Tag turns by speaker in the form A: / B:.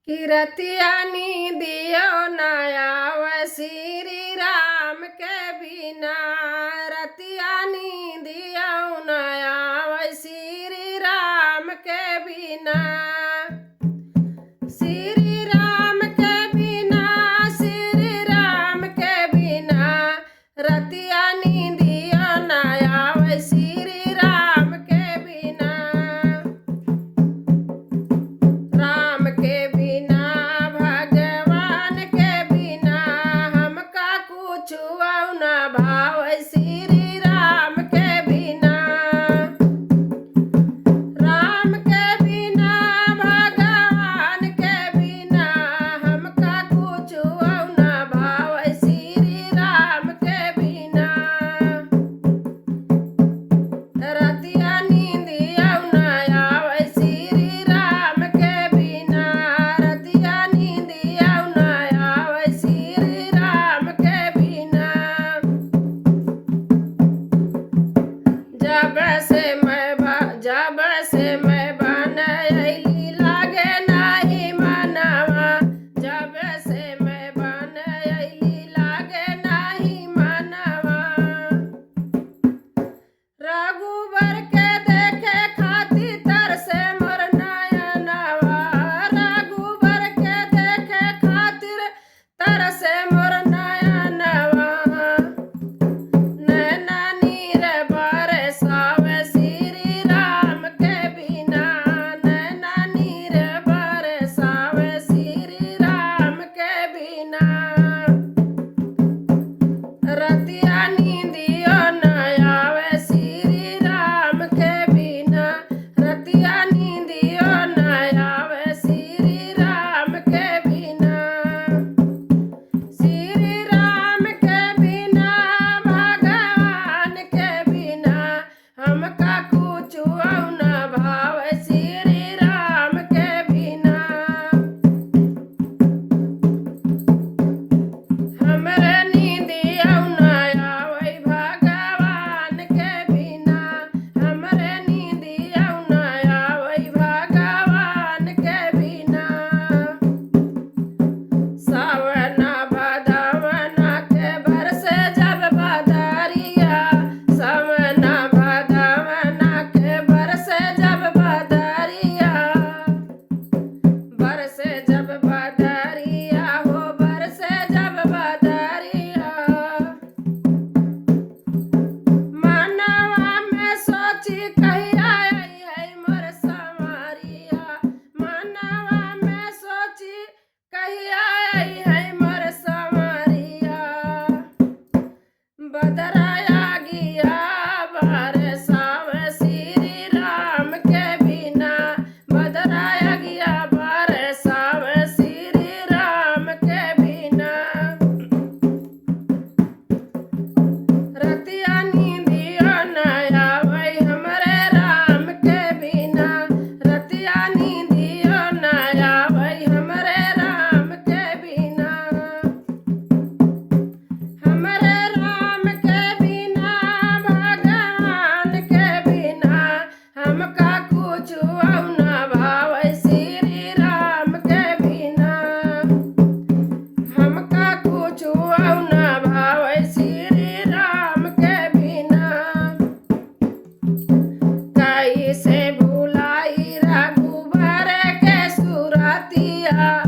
A: किरतिया नींदियो नयाव श्री राम के बिना। रतिया नींदियो नयाव श्री राम के बिना। श्री राम के बिना, श्री राम के बिना। रतिया नींदियो नयाव श्री राम के बिना। राम के बिना, भगवान के बिना, हमका कुछ न भाव श्री राम के बिना। राम के बिना, भगवान के बिना, हमका कुछ न भाव श्री राम के बिना। रतिया नींदियो नयाव श्री राम के बिना। रतिया नींदियो नयाव श्री राम के बिना। जब से मैं बनैली लागे नाही मनवा। जब से मैं बनैली लागे नाही मनवा। रघुबर के देखे खातिर तरसे मोर नयनवा। रघुबर के देखे खातिर तरसे मोर नयनवा। नैना नीर बरसावे श्री राम के बिना। नैना नीर बरसावे श्री राम के बिना। रतिया नींदियो नयाव श्री राम के बिना। रतिया नींदियो नयाव श्री राम के बिना। श्री राम के बिना, भगवान के बिना, हमका कुछ न भाव श्री राम के बिना। हमरे नींदियो नयाव भगवान के बिना। हमरे नींदियो नयाव भगवान के बिना। सावन भदवना के बरसे जब बदरिया। सावन भदवना के बरसे जब बदरिया। बरसे जब बदरिया हो, बरसे जब बदरिया। मनवा में सोची कहिया आई है मोर संवरिया। मनवा में सोची कहिया आई है मोर संवरिया। बदराया गिया बरसावे श्री राम के बिना। बदराया गिया बरसावे श्री राम के बिना। रतिया नींदियो नयाव हमरे राम के बिना। रतिया नींदियो नयाव हमरे राम के बिना। हमरे राम के बिना, भगवान के बिना, हमका कुछ न भाव श्री राम के बिना। हमका कुछ न भाव श्री राम के बिना। कैसे भुलाई रघुबर के सुरतिया।